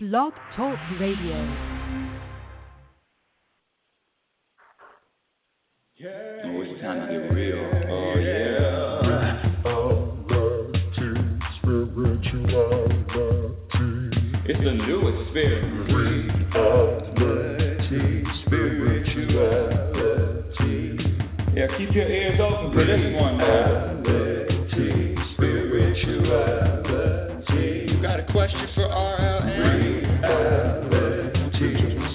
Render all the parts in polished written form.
Blog Talk Radio. Oh, it's time to get real. Oh, yeah. It's a new experience. Spirituality. Yeah, keep your ears open for this one, man. Spirituality. You got a question for RLN?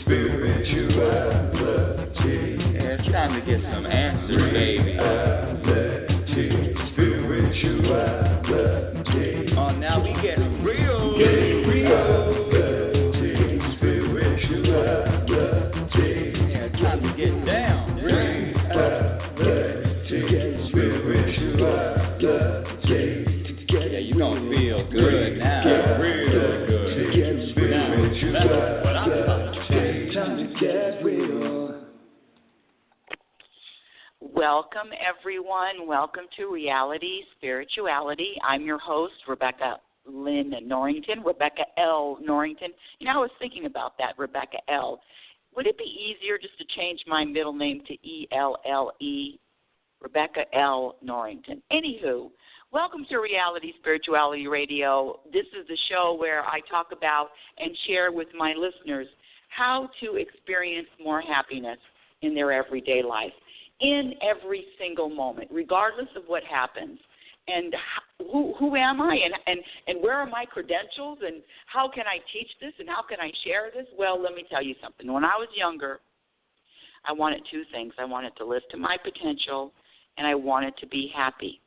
Spirituality. Yeah, it's time to get some answers, baby. Spirituality. Oh, now we get real. Yeah, it's time to get down. Yeah, you gonna feel good now. Real good. That's what I'm talking about. Time to get real. Welcome, everyone. Welcome to Reality Spirituality. I'm your host, Rebecca Lynn Norrington, Rebecca L. Norrington. You know, I was thinking about that, Rebecca L. Would it be easier just to change my middle name to E-L-L-E, Rebecca L. Norrington? Anywho, welcome to Reality Spirituality Radio. This is the show where I talk about and share with my listeners how to experience more happiness in their everyday life, in every single moment, regardless of what happens. And who am I, and where are my credentials, and how can I teach this, and how can I share this? Well, let me tell you something. When I was younger, I wanted two things. I wanted to live to my potential, and I wanted to be happy.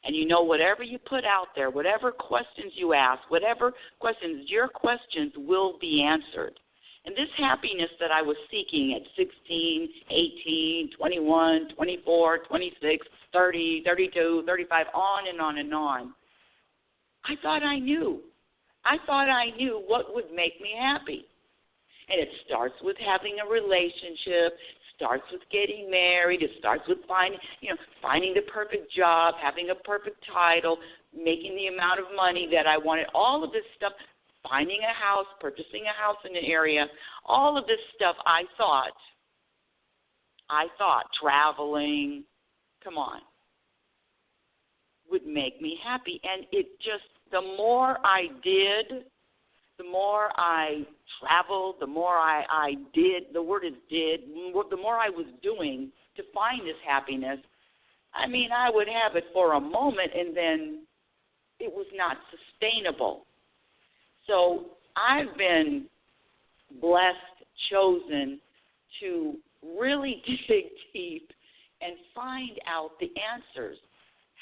And you know, whatever you put out there, whatever questions you ask, whatever questions, your questions will be answered. And this happiness that I was seeking at 16, 18, 21, 24, 26, 30, 32, 35, on and on and on, I thought I knew. I thought I knew what would make me happy. And it starts with having a relationship, starts with getting married, it starts with finding the perfect job, having a perfect title, making the amount of money that I wanted, all of this stuff, finding a house, purchasing a house in an area, all of this stuff I thought, traveling, come on, would make me happy. And it just, the more I did, the more I traveled, the more I did, the word is did, the more I was doing to find this happiness, I mean, I would have it for a moment and then it was not sustainable. So I've been blessed, chosen to really dig deep and find out the answers,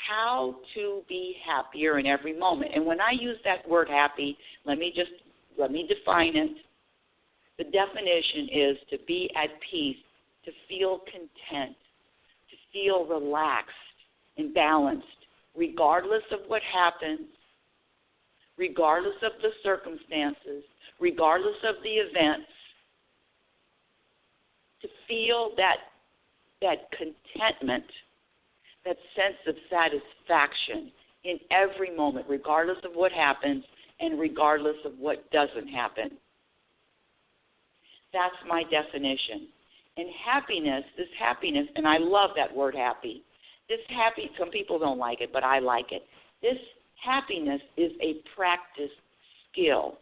how to be happier in every moment. And when I use that word happy, let me define it. The definition is to be at peace, to feel content, to feel relaxed and balanced, regardless of what happens, regardless of the circumstances, regardless of the events, to feel that contentment, that sense of satisfaction in every moment, regardless of what happens and regardless of what doesn't happen. That's my definition. And happiness, this happiness, and I love that word happy. This happy, some people don't like it, but I like it. This happiness is a practice skill.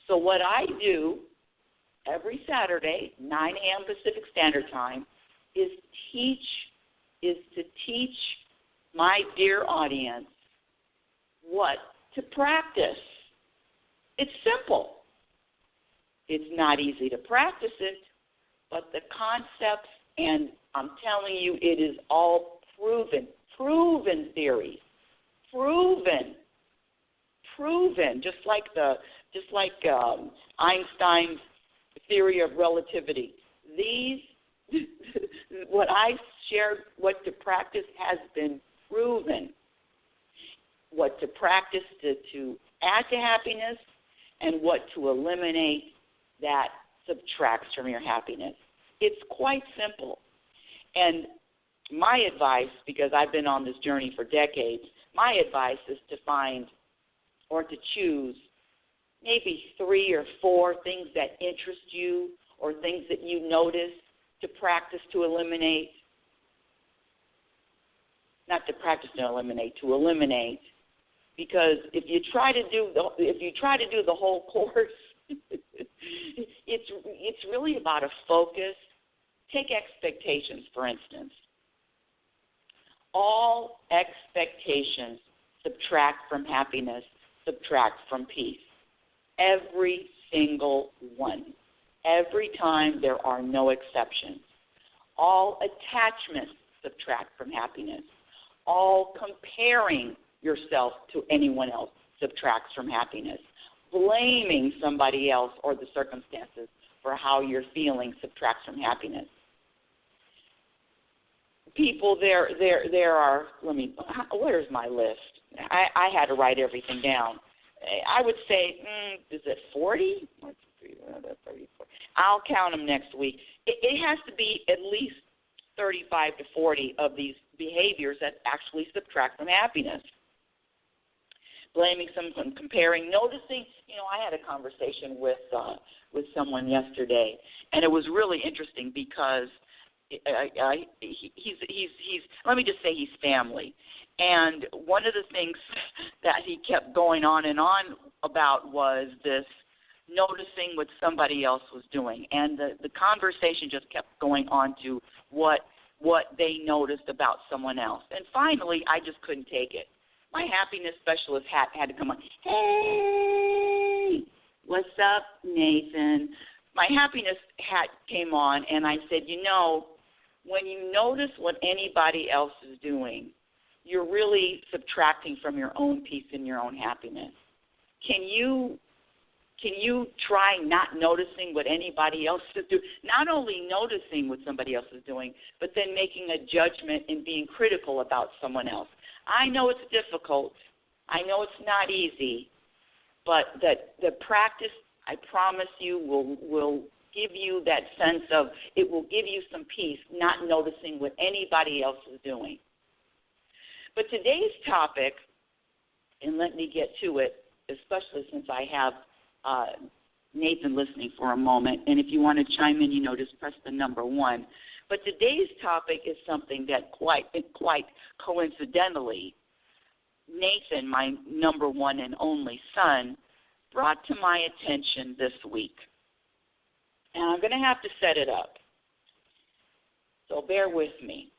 So what I do every Saturday, 9 a.m. Pacific Standard Time, is to teach my dear audience what to practice. It's simple. It's not easy to practice it, but the concepts, and I'm telling you, it is all proven theories. Proven, just like Einstein's theory of relativity. What I shared, what to practice has been proven. What to practice to add to happiness, and what to eliminate that subtracts from your happiness. It's quite simple. And my advice, because I've been on this journey for decades, my advice is to find or to choose maybe 3 or 4 things that interest you or things that you notice to practice to eliminate. Not to practice to eliminate. Because if you try to do the whole course, it's really about a focus. Take expectations, for instance. All expectations subtract from happiness, subtract from peace. Every single one. Every time, there are no exceptions. All attachments subtract from happiness. All comparing yourself to anyone else subtracts from happiness. Blaming somebody else or the circumstances for how you're feeling subtracts from happiness. People, there are, where's my list? I had to write everything down. I would say, is it 40? I'll count them next week. It has to be at least 35 to 40 of these behaviors that actually subtract from happiness. Blaming someone, comparing, noticing. I had a conversation with someone yesterday, and it was really interesting because he's let me just say he's family. And one of the things that he kept going on and on about was this noticing what somebody else was doing. And the conversation just kept going on to what they noticed about someone else. And finally, I just couldn't take it. My happiness specialist had to come on. Hey, what's up, Nathan? My happiness hat came on, and I said, when you notice what anybody else is doing, you're really subtracting from your own peace and your own happiness. Can you try not noticing what anybody else is doing? Not only noticing what somebody else is doing, but then making a judgment and being critical about someone else. I know it's difficult. I know it's not easy, but the practice, I promise you, will give you that sense of, it will give you some peace, not noticing what anybody else is doing. But today's topic, and let me get to it, especially since I have Nathan listening for a moment, and if you want to chime in, just press the number 1. But today's topic is something that quite coincidentally, Nathan, my number 1 and only son, brought to my attention this week. And I'm going to have to set it up. So bear with me.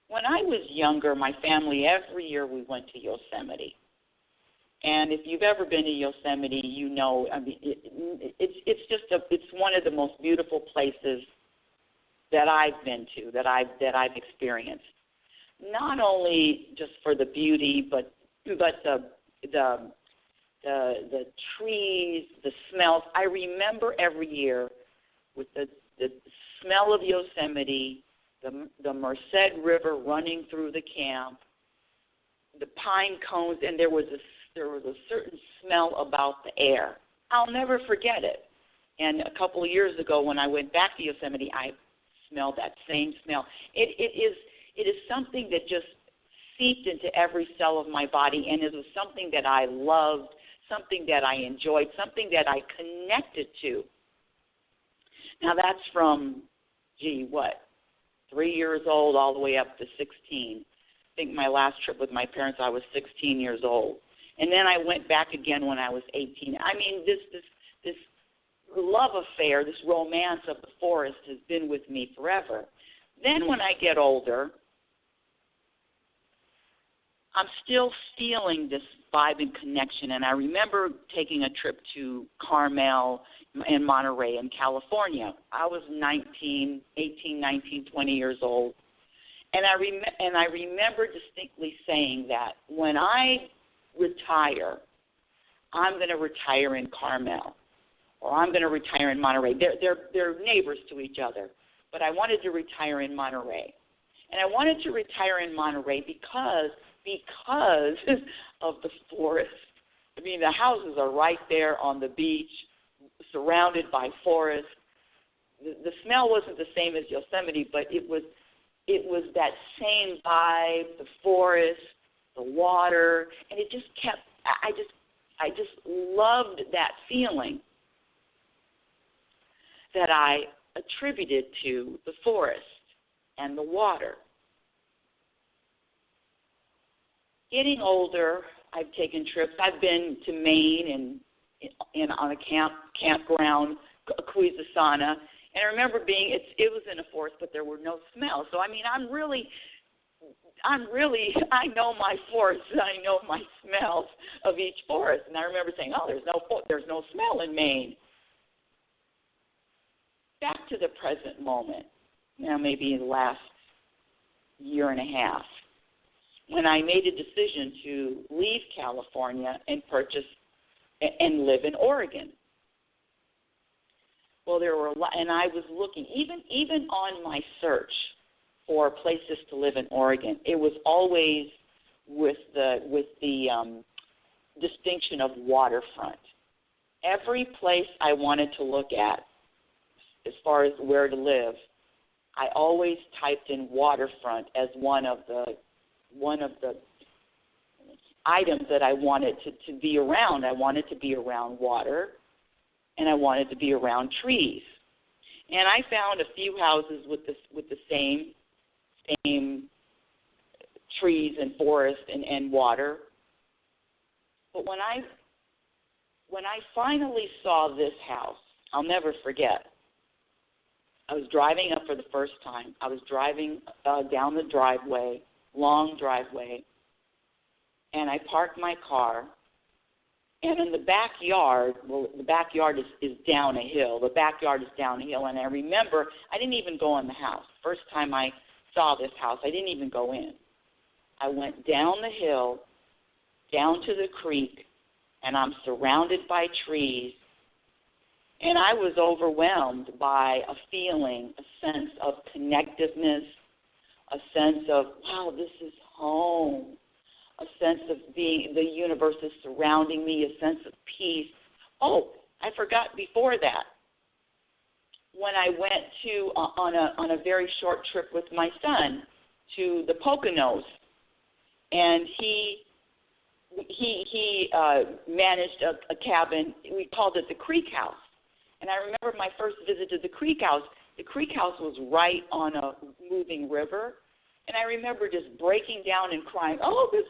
When I was younger, my family, every year we went to Yosemite. And if you've ever been to Yosemite, it's one of the most beautiful places that I've been to, that I've experienced. Not only just for the beauty, but the trees, the smells. I remember every year with the smell of Yosemite, the Merced River running through the camp, the pine cones, and there was a certain smell about the air. I'll never forget it. And a couple of years ago when I went back to Yosemite, I smelled that same smell. It is something that just seeped into every cell of my body, and it was something that I loved, something that I enjoyed, something that I connected to. Now that's from, 3 years old all the way up to 16. I think my last trip with my parents, I was 16 years old. And then I went back again when I was 18. I mean, this love affair, this romance of the forest has been with me forever. Then when I get older, I'm still feeling this vibe and connection. And I remember taking a trip to Carmel and Monterey in California. I was 18, 19, 20 years old. And I remember distinctly saying that when I retire, I'm going to retire in Carmel, or I'm going to retire in Monterey. They're neighbors to each other, but I wanted to retire in Monterey. And I wanted to retire in Monterey because of the forest. I mean, the houses are right there on the beach, surrounded by forest. The smell wasn't the same as Yosemite, but it was that same vibe, the forest, the the water, and it just kept, I just loved that feeling that I attributed to the forest and the water. Getting older, I've taken trips. I've been to Maine and on a campground, Quisasana, and I remember it was in a forest, but there were no smells. So I mean, I know my forests. I know my smells of each forest, and I remember saying, "Oh, there's no smell in Maine." Back to the present moment, maybe the last year and a half, when I made a decision to leave California and purchase and live in Oregon. Well, there were a lot, and I was looking, even on my search for places to live in Oregon, it was always with the distinction of waterfront. Every place I wanted to look at, as far as where to live, I always typed in waterfront as one of the items that I wanted to be around. I wanted to be around water, and I wanted to be around trees. And I found a few houses with the same trees and forest and water. But when I finally saw this house, I'll never forget. I was driving up for the first time. I was driving down the driveway, long driveway, and I parked my car. And in the backyard, the backyard is down a hill. The backyard is down a hill, and I remember I didn't even go in the house. First time I saw this house, I didn't even go in. I went down the hill, down to the creek, and I'm surrounded by trees. And I was overwhelmed by a feeling, a sense of connectiveness, a sense of, wow, this is home, a sense of being, the universe is surrounding me, a sense of peace. Oh, I forgot before that, when I went to, on a very short trip with my son to the Poconos, and he managed a cabin, we called it the Creek House. And I remember my first visit to the Creek House. The Creek House was right on a moving river, and I remember just breaking down and crying, "Oh, this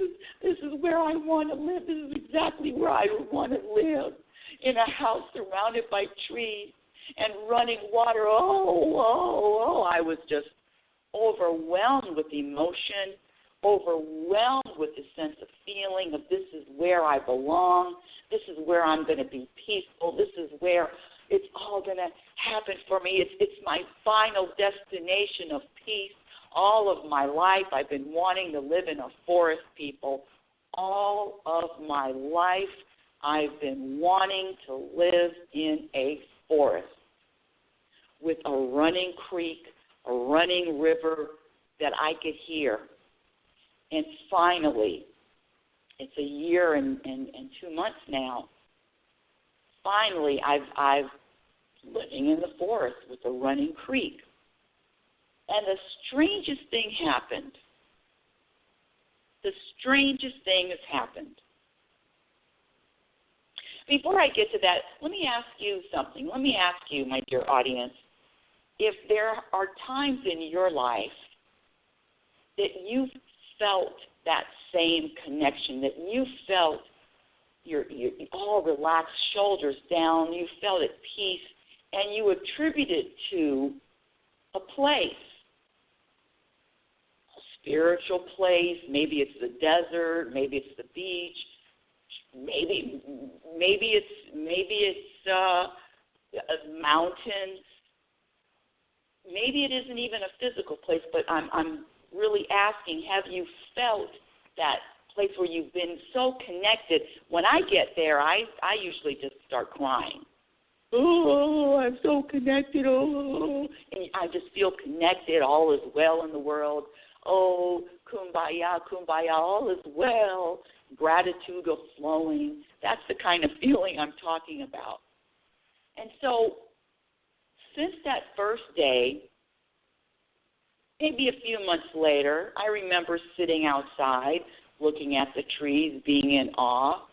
is where I want to live. This is exactly where I want to live, in a house surrounded by trees and running water." Oh, I was just overwhelmed with emotion, overwhelmed with the sense of feeling of this is where I belong. This is where I'm going to be peaceful. This is where it's all going to happen for me. It's my final destination of peace. All of my life I've been wanting to live in a forest, people. All of my life I've been wanting to live in a forest with a running creek, a running river that I could hear. And finally, it's a year and 2 months now, finally I've living in the forest with a running creek. And the strangest thing happened. The strangest thing has happened. Before I get to that, let me ask you something. Let me ask you, my dear audience, if there are times in your life that you've felt that same connection, that you felt your all relaxed, shoulders down, you felt at peace, and you attribute it to a place, a spiritual place. Maybe it's the desert, maybe it's the beach, maybe it's mountains. Maybe it isn't even a physical place, but I'm really asking, have you felt that place where you've been so connected? When I get there, I usually just start crying. Oh, I'm so connected. Oh, and I just feel connected. All is well in the world. Oh, kumbaya, kumbaya, all is well. Gratitude goes flowing. That's the kind of feeling I'm talking about. And so since that first day, maybe a few months later, I remember sitting outside looking at the trees, being in awe,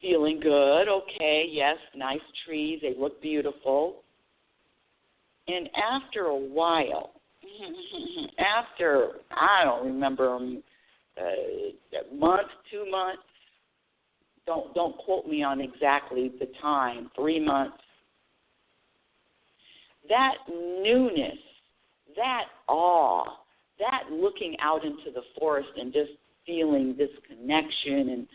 feeling good. Okay, yes, nice trees. They look beautiful. And after a while, after, I don't remember, a month, 2 months, don't quote me on exactly the time, 3 months, that newness, that awe, that looking out into the forest and just feeling this connection and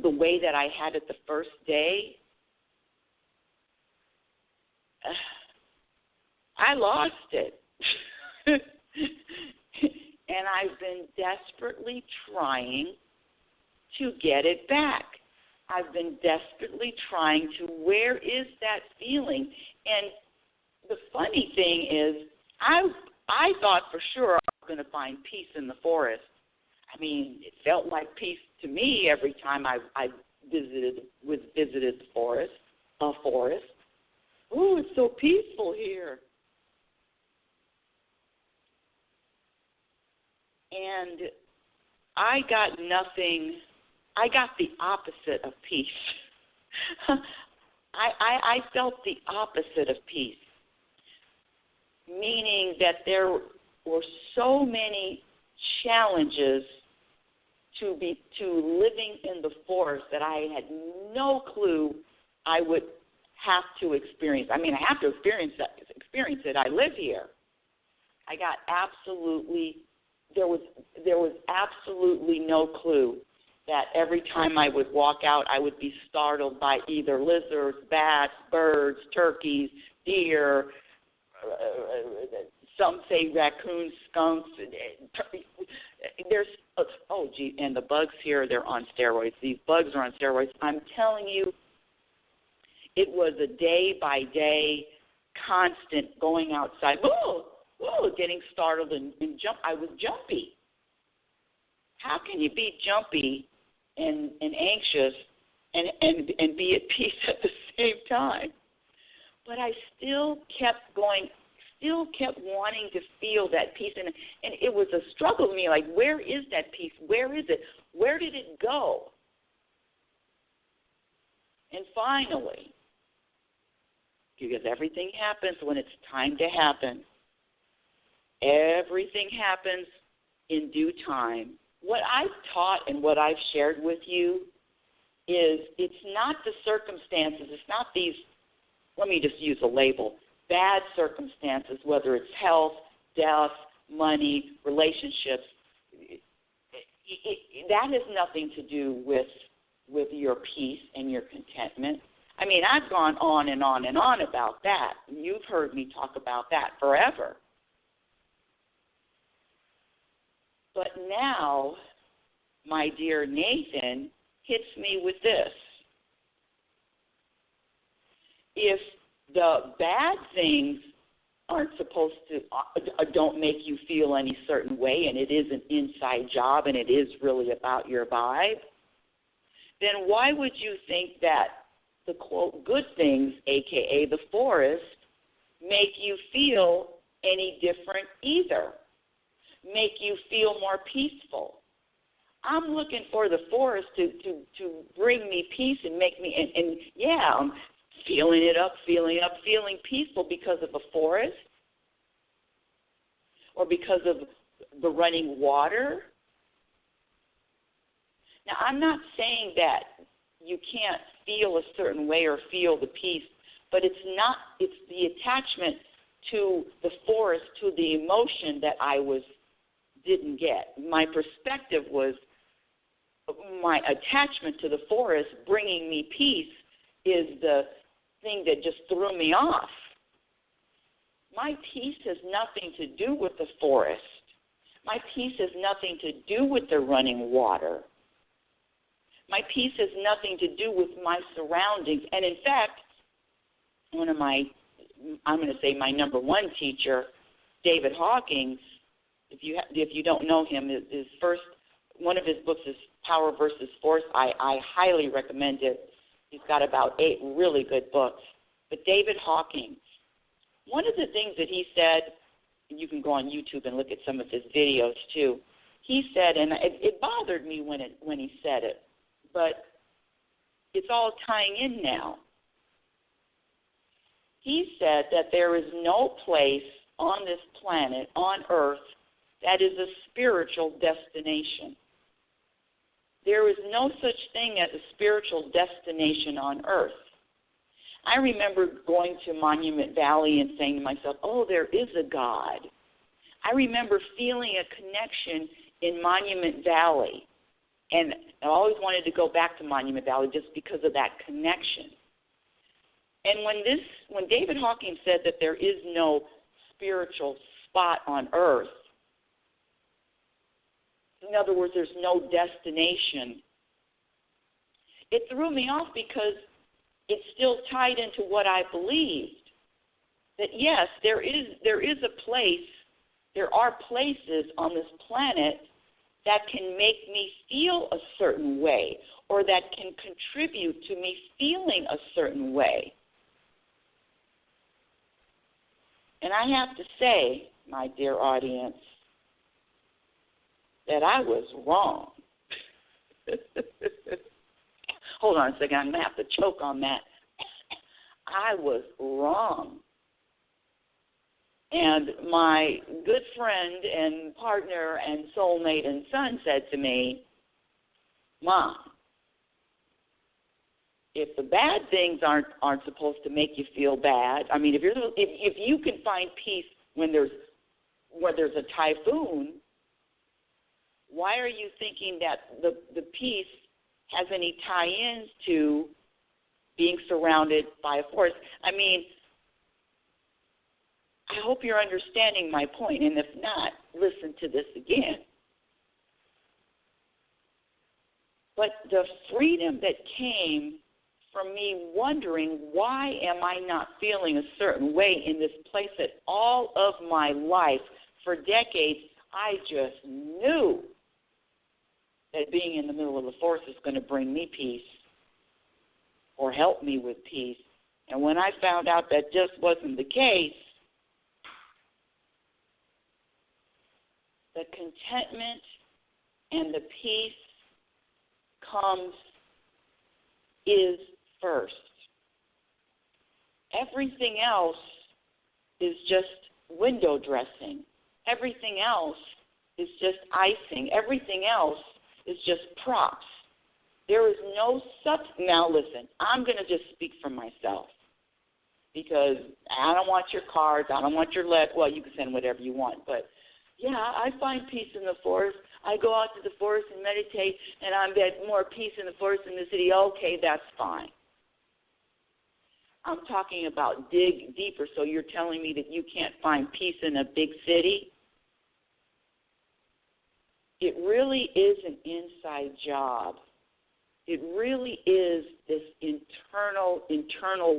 the way that I had it the first day, I lost it. And I've been desperately trying to get it back. I've been desperately trying to, where is that feeling? And the funny thing is, I thought for sure I was going to find peace in the forest. I mean, it felt like peace to me every time I visited the forest, a forest. Oh, it's so peaceful here. And I got nothing. I got the opposite of peace. I felt the opposite of peace, meaning that there were so many challenges to living in the forest that I had no clue I would have to experience. I mean, I have to experience it. I live here. I got absolutely. There was absolutely no clue that every time I would walk out, I would be startled by either lizards, bats, birds, turkeys, deer, some say raccoons, skunks. And the bugs here, they're on steroids. These bugs are on steroids. I'm telling you, it was a day-by-day constant going outside. Getting startled and jump. I was jumpy. How can you be jumpy and anxious and be at peace at the same time? But I still kept going, still kept wanting to feel that peace. And it was a struggle to me, like, where is that peace? Where is it? Where did it go? And finally, because everything happens when it's time to happen, everything happens in due time. What I've taught and what I've shared with you is it's not the circumstances, it's not these, let me just use a label, bad circumstances, whether it's health, death, money, relationships. That has nothing to do with your peace and your contentment. I mean, I've gone on and on and on about that. You've heard me talk about that forever. But now, my dear Nathan hits me with this. If the bad things aren't supposed to, don't make you feel any certain way, and it is an inside job and it is really about your vibe, then why would you think that the, quote, good things, a.k.a. the forest, make you feel any different either? Make you feel more peaceful? I'm looking for the forest to bring me peace and make me, and yeah, I'm feeling peaceful because of a forest or because of the running water. Now, I'm not saying that you can't feel a certain way or feel the peace, but it's the attachment to the forest, to the emotion that I didn't get. My perspective was my attachment to the forest bringing me peace is the thing that just threw me off. My peace has nothing to do with the forest. My peace has nothing to do with the running water. My peace has nothing to do with my surroundings. And in fact, I'm going to say my number one teacher, David Hawkins, if you don't know him, one of his books is Power versus Force. I highly recommend it. He's got about 8 really good books. But David Hawkins, one of the things that he said, and you can go on YouTube and look at some of his videos too, he said, and it bothered me when he said it, but it's all tying in now. He said that there is no place on this planet, on Earth, that is a spiritual destination. There is no such thing as a spiritual destination on Earth. I remember going to Monument Valley and saying to myself, oh, there is a God. I remember feeling a connection in Monument Valley, and I always wanted to go back to Monument Valley just because of that connection. And when David Hawking said that there is no spiritual spot on Earth, in other words, there's no destination, it threw me off because it still tied into what I believed. That yes, there is a place, there are places on this planet that can make me feel a certain way or that can contribute to me feeling a certain way. And I have to say, my dear audience, that I was wrong. Hold on a second, I'm going to have to choke on that. I was wrong. And my good friend and partner and soulmate and son said to me, Mom, if the bad things aren't supposed to make you feel bad, I mean, if you can find peace when there's a typhoon, why are you thinking that the peace has any tie-ins to being surrounded by a forest? I mean, I hope you're understanding my point, and if not, listen to this again. But the freedom that came from me wondering, why am I not feeling a certain way in this place that all of my life, for decades, I just knew that being in the middle of the forest is going to bring me peace or help me with peace. And when I found out that just wasn't the case, the contentment and the peace is first. Everything else is just window dressing. Everything else is just icing. Everything else is just props. There is no substance. Now listen, I'm going to just speak for myself because I don't want your cards. I don't want your well, you can send whatever you want, but yeah, I find peace in the forest. I go out to the forest and meditate, and I'm at more peace in the forest than the city. Okay, that's fine. I'm talking about dig deeper, so you're telling me that you can't find peace in a big city? It really is an inside job. It really is this internal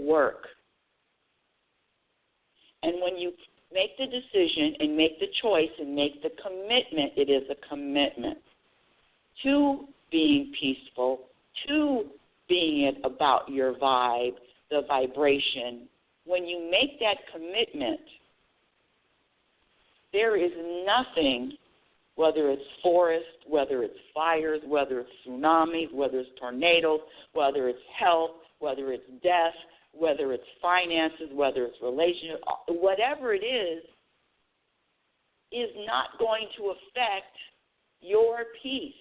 work. And when you make the decision and make the choice and make the commitment, it is a commitment to being peaceful, to being about your vibe, the vibration. When you make that commitment, there is nothing, whether it's forest, whether it's fires, whether it's tsunamis, whether it's tornadoes, whether it's health, whether it's death, whether it's finances, whether it's relationship, whatever it is not going to affect your peace,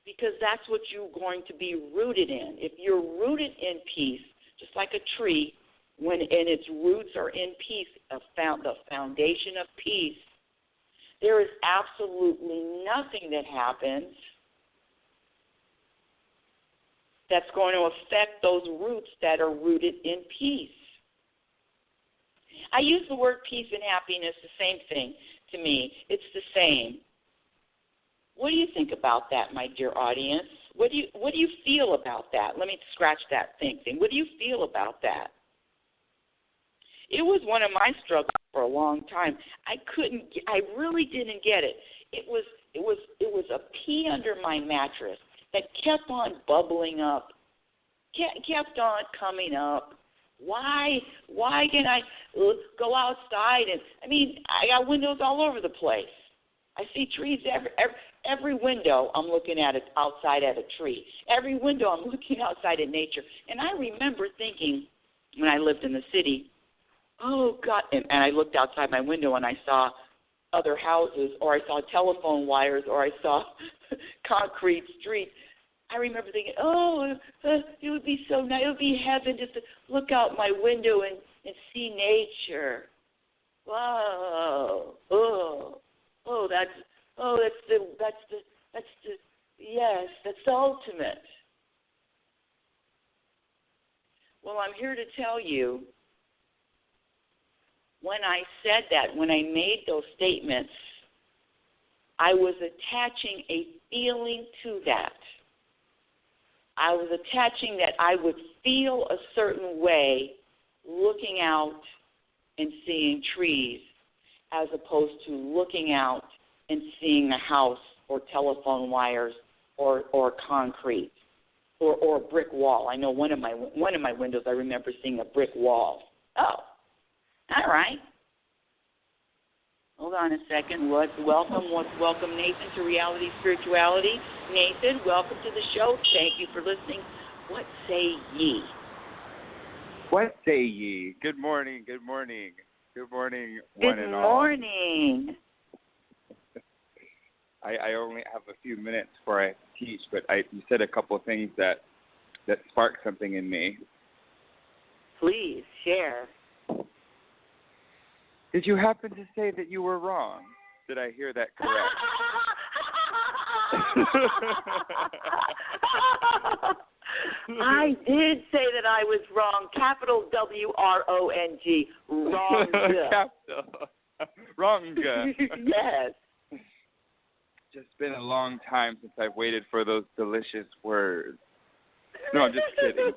because that's what you're going to be rooted in. If you're rooted in peace, just like a tree, and its roots are in peace, the foundation of peace, there is absolutely nothing that happens that's going to affect those roots that are rooted in peace. I use the word peace and happiness, the same thing to me. It's the same. What do you think about that, my dear audience? What do you feel about that? Let me scratch that thing. What do you feel about that? It was one of my struggles for a long time. I really didn't get it. It was a pea under my mattress that kept on bubbling up, kept on coming up. Why can I go outside? And I mean, I got windows all over the place. I see trees every window. I'm looking at it outside at a tree. Every window I'm looking outside at nature. And I remember thinking when I lived in the city, oh God, and I looked outside my window and I saw other houses, or I saw telephone wires, or I saw concrete streets. I remember thinking, it would be so nice. It would be heaven just to look out my window and see nature. Wow. That's the ultimate. Well, I'm here to tell you, when I said that, when I made those statements, I was attaching a feeling to that. I was attaching that I would feel a certain way looking out and seeing trees, as opposed to looking out and seeing a house or telephone wires or concrete or a brick wall. I know one of my windows, I remember seeing a brick wall. Oh, all right. Hold on a second. Let's welcome Nathan to Reality Spirituality. Nathan, welcome to the show. Thank you for listening. What say ye? What say ye? Good morning, good morning. Good morning, one Good and all. Good morning. I only have a few minutes before I teach, but you said a couple of things that sparked something in me. Please, share. Did you happen to say that you were wrong? Did I hear that correct? I did say that I was wrong. Capital WRONG. Wrong. Capital. Wrong. Yes. Just been a long time since I've waited for those delicious words. No, I'm just kidding.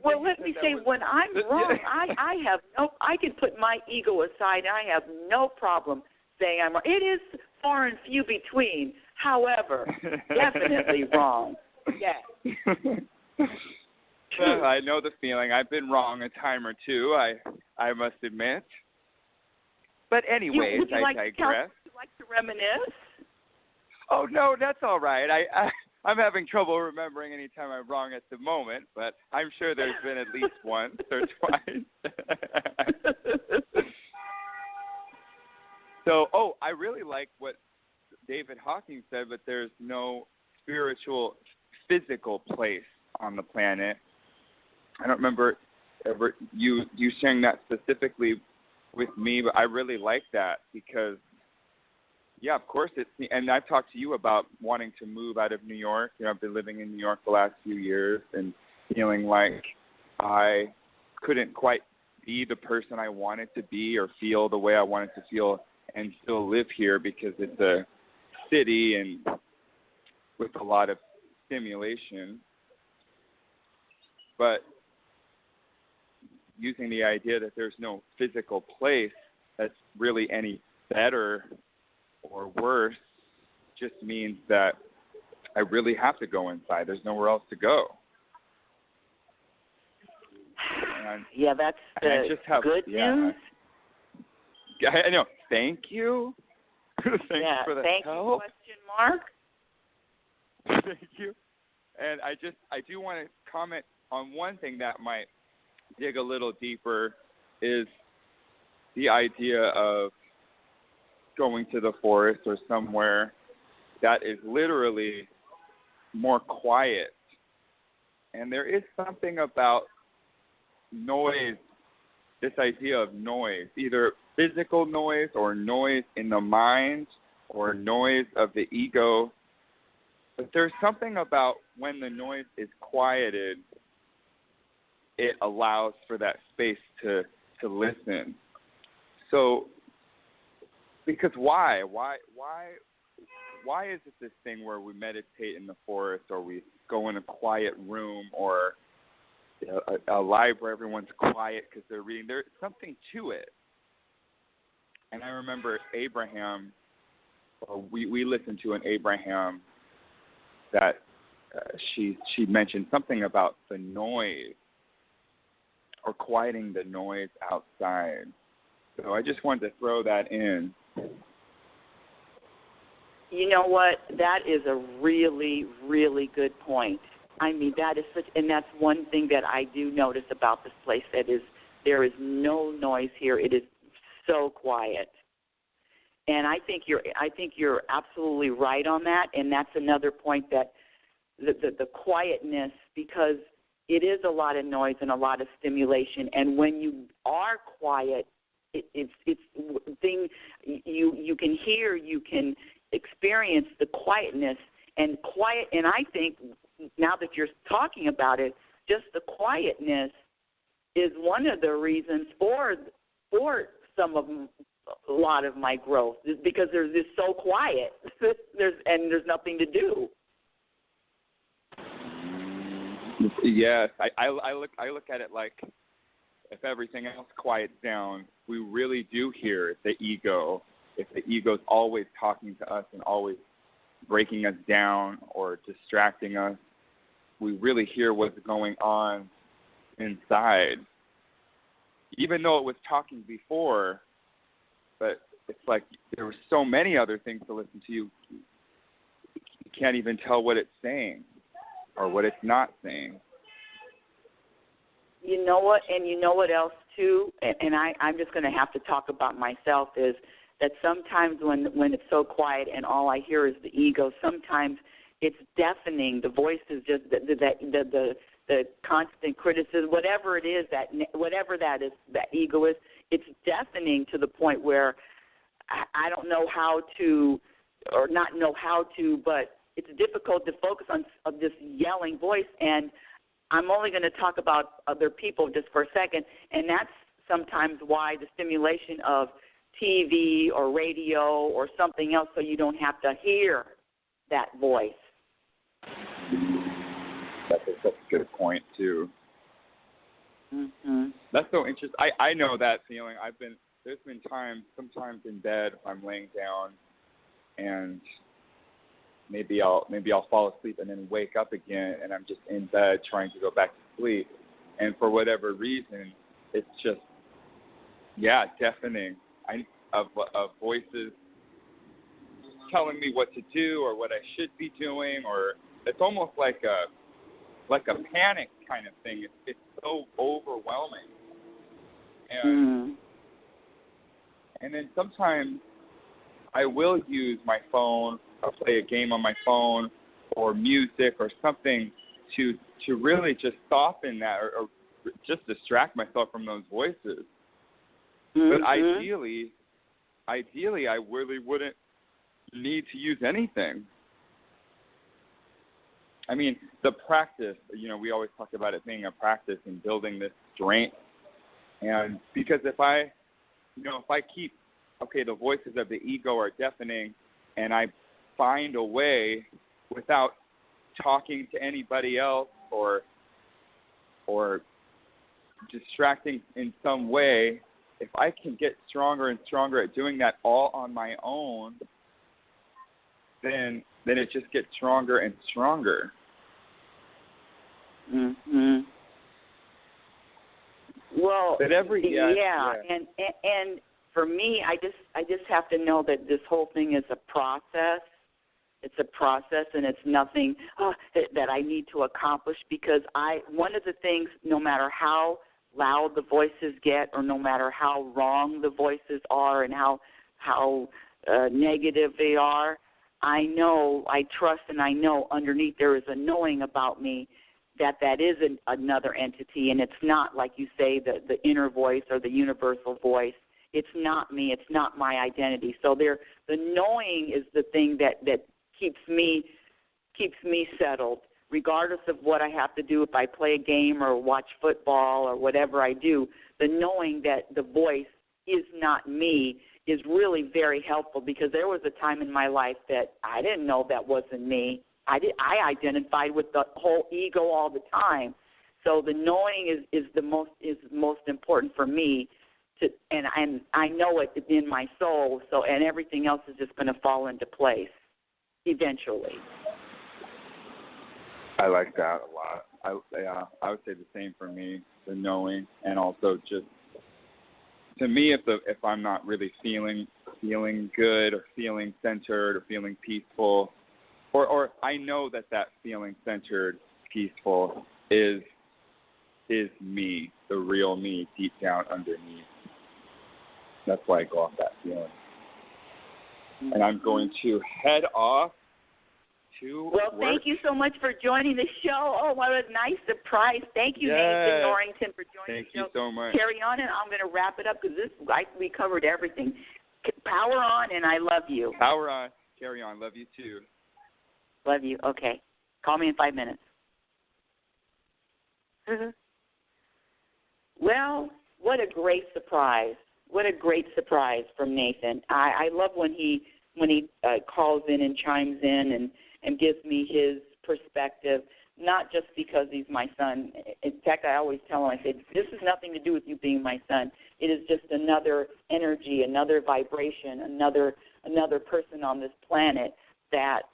Well, let me say, when I'm wrong, I can put my ego aside. I have no problem saying I'm wrong. It is far and few between. However, definitely wrong. Yes. Well, I know the feeling. I've been wrong a time or two, I must admit. But anyways, I digress. Would you like to reminisce? Oh, no, that's all right. I'm having trouble remembering any time I'm wrong at the moment, but I'm sure there's been at least once or twice. So, I really like what David Hawking said, but there's no spiritual, physical place on the planet. I don't remember ever you sharing that specifically with me, but I really like that because, yeah, of course and I've talked to you about wanting to move out of New York. You know, I've been living in New York the last few years and feeling like I couldn't quite be the person I wanted to be or feel the way I wanted to feel and still live here because it's a city and with a lot of stimulation. But using the idea that there's no physical place that's really any better or worse just means that I really have to go inside. There's nowhere else to go. Yeah, that's the good news. I know. Thank you. Thanks for the thank help. You, question mark. Thank you. And I do want to comment on one thing that might dig a little deeper is the idea of going to the forest or somewhere that is literally more quiet. And there is something about noise, this idea of noise, either physical noise or noise in the mind or noise of the ego. But there's something about when the noise is quieted, it allows for that space to listen. So, because why? Why is it this thing where we meditate in the forest or we go in a quiet room or a library, everyone's quiet because they're reading? There's something to it. And I remember Abraham, we listened to an Abraham that she mentioned something about the noise or quieting the noise outside. So I just wanted to throw that in. You know what? That is a really, really good point. I mean, that is and that's one thing that I do notice about this place. There is no noise here. It is so quiet. And I think you're absolutely right on that. And that's another point, that the quietness, because it is a lot of noise and a lot of stimulation. And when you are quiet, it's thing you can hear, you can experience the quietness and quiet. And I think now that you're talking about it, just the quietness is one of the reasons for a lot of my growth, because there's this so quiet. there's nothing to do. Yes, I look at it like, if everything else quiets down, we really do hear the ego. If the ego's always talking to us and always breaking us down or distracting us, we really hear what's going on inside. Even though it was talking before, but it's like there were so many other things to listen to. You can't even tell what it's saying or what it's not saying. You know what? And you know what else, too? And I'm just going to have to talk about myself, is that sometimes when it's so quiet and all I hear is the ego, sometimes it's deafening. The voice is just the constant criticism, whatever it is, whatever that ego is, it's deafening to the point where I don't know how to, or not know how to, but it's difficult to focus on this yelling voice. And I'm only going to talk about other people just for a second, and that's sometimes why the stimulation of TV or radio or something else, so you don't have to hear that voice. That's a good point, too. Mm-hmm. That's so interesting. I know that feeling. There's been times, sometimes in bed, if I'm laying down, and maybe I'll fall asleep and then wake up again, and I'm just in bed trying to go back to sleep, and for whatever reason, it's just, deafening. Of voices telling me what to do or what I should be doing, or it's almost like a panic kind of thing. It's so overwhelming, and then sometimes I will use my phone or play a game on my phone or music or something to really just soften that or just distract myself from those voices. But ideally, I really wouldn't need to use anything. I mean, the practice, we always talk about it being a practice and building this strength. And because if I keep, the voices of the ego are deafening, and I find a way without talking to anybody else or distracting in some way, if I can get stronger and stronger at doing that all on my own, then it just gets stronger and stronger. Mhm. Well, but and for me, I just have to know that this whole thing is a process. It's a process, and it's nothing that I need to accomplish, because one of the things, no matter how loud the voices get, or no matter how wrong the voices are and how negative they are, I trust, and I know underneath there is a knowing about me that is another entity, and it's not, like you say, the inner voice or the universal voice. It's not me. It's not my identity. So the knowing is the thing that keeps me settled, regardless of what I have to do. If I play a game or watch football or whatever I do, the knowing that the voice is not me is really very helpful, because there was a time in my life that I didn't know that wasn't me. I identified with the whole ego all the time. So the knowing is most important for me, and I know it in my soul. So, and everything else is just going to fall into place eventually. I like that a lot. I would say the same for me, the knowing, and also just, to me, if I'm not really feeling feeling good or feeling centered or feeling peaceful, or I know that feeling centered, peaceful is me, the real me, deep down underneath. That's why I go off that feeling. And I'm going to head off to Well, work. thank you so much for joining the show. Oh, what a nice surprise. Thank you, Nathan Norrington, for joining the show. Thank you so much. Carry on, and I'm going to wrap it up because we covered everything. Power on, and I love you. Power on. Carry on. Love you, too. Love you. Okay. Call me in 5 minutes. Well, what a great surprise. What a great surprise from Nathan. I love when he calls in and chimes in and gives me his perspective, not just because he's my son. In fact, I always tell him, I say, this has nothing to do with you being my son. It is just another energy, another vibration, another person on this planet that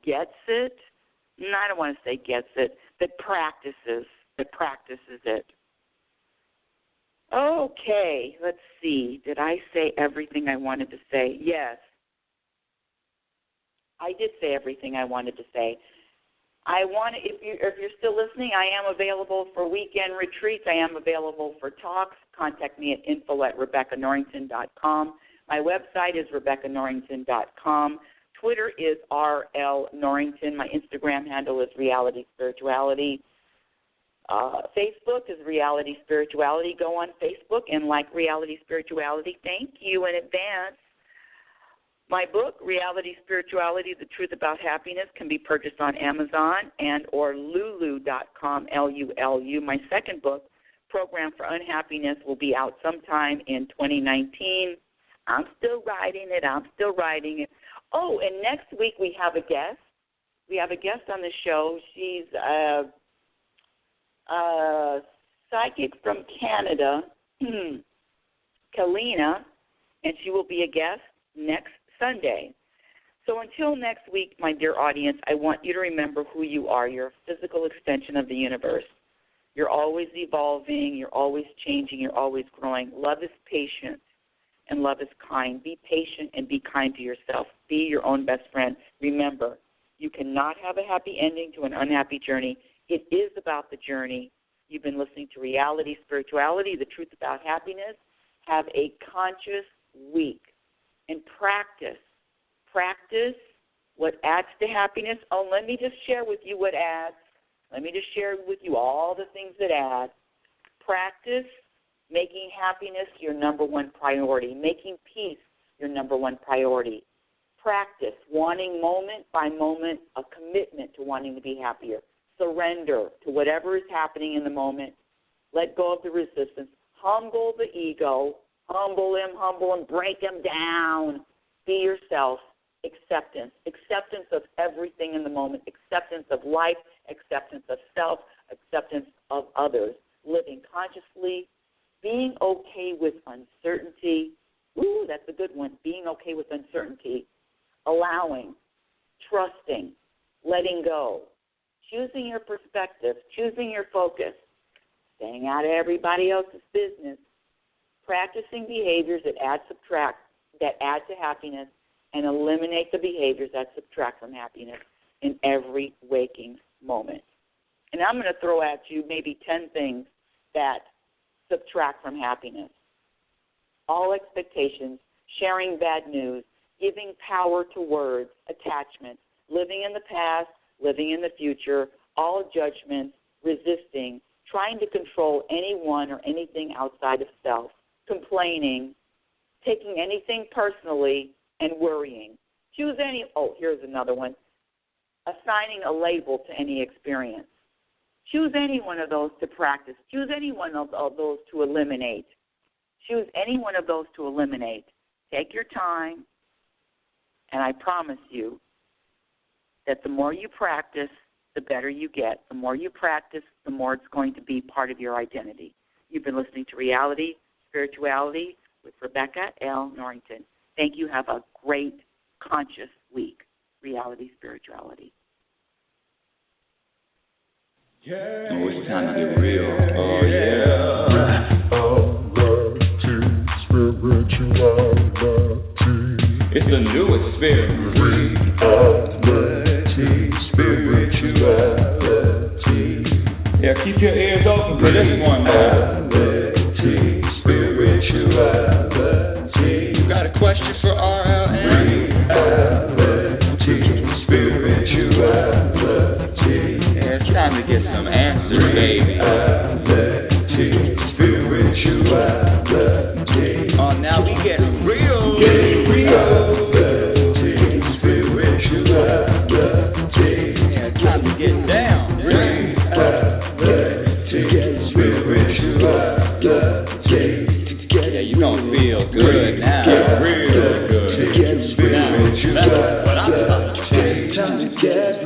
gets it. No, I don't want to say gets it, that practices it. Okay, let's see. Did I say everything I wanted to say? Yes. I did say everything I wanted to say. If you're still listening, I am available for weekend retreats. I am available for talks. Contact me at info@RebeccaNorrington.com. My website is RebeccaNorrington.com. Twitter is RL Norrington. My Instagram handle is RealitySpirituality. Facebook is Reality Spirituality. Go on Facebook and like Reality Spirituality. Thank you in advance. My book, Reality Spirituality, The Truth About Happiness, can be purchased on Amazon and or lulu.com, Lulu. My second book, Program for Unhappiness, will be out sometime in 2019. I'm still writing it. Oh, and next week we have a guest. We have a guest on the show. She's psychic from Canada, Kalina, and she will be a guest next Sunday. So until next week, my dear audience, I want you to remember who you are. You're a physical extension of the universe. You're always evolving. You're always changing. You're always growing. Love is patient, and love is kind. Be patient and be kind to yourself. Be your own best friend. Remember, you cannot have a happy ending to an unhappy journey. It is about the journey. You've been listening to Reality Spirituality, The Truth About Happiness. Have a conscious week and practice. Practice what adds to happiness. Oh, let me just share with you what adds. Let me just share with you all the things that add. Practice making happiness your number one priority. Making peace your number one priority. Practice wanting moment by moment a commitment to wanting to be happier. Surrender to whatever is happening in the moment. Let go of the resistance. Humble the ego. Humble him, break him down. Be yourself. Acceptance. Acceptance of everything in the moment. Acceptance of life. Acceptance of self. Acceptance of others. Living consciously. Being okay with uncertainty. Ooh, that's a good one. Being okay with uncertainty. Allowing. Trusting. Letting go. Choosing your perspective, choosing your focus, staying out of everybody else's business, practicing behaviors that add to happiness, and eliminate the behaviors that subtract from happiness in every waking moment. And I'm going to throw at you maybe 10 things that subtract from happiness. All expectations, sharing bad news, giving power to words, attachments, living in the past, living in the future, all judgments, resisting, trying to control anyone or anything outside of self, complaining, taking anything personally, and worrying. Here's another one, assigning a label to any experience. Choose any one of those to practice. Choose any one of those to eliminate. Choose any one of those to eliminate. Take your time, and I promise you, that the more you practice, the better you get. The more you practice, the more it's going to be part of your identity. You've been listening to Reality Spirituality with Rebecca L. Norrington. Thank you. Have a great, conscious week. Reality Spirituality. Oh, it's time to get real. Oh, yeah. the new experience. Reality, spirituality. Yeah, keep your ears open for this one now. Reality, spirituality. You got a question for RLN? Reality, spirituality. Yeah, it's time to get some answers, baby. Reality, spirituality. Oh, now we getting real. Getting real. Reality, spirituality. Yeah, it's time to get down. Reality, spirituality. Yeah, you gonna feel good now. Real good. Now, that's what I'm talking about. Time to get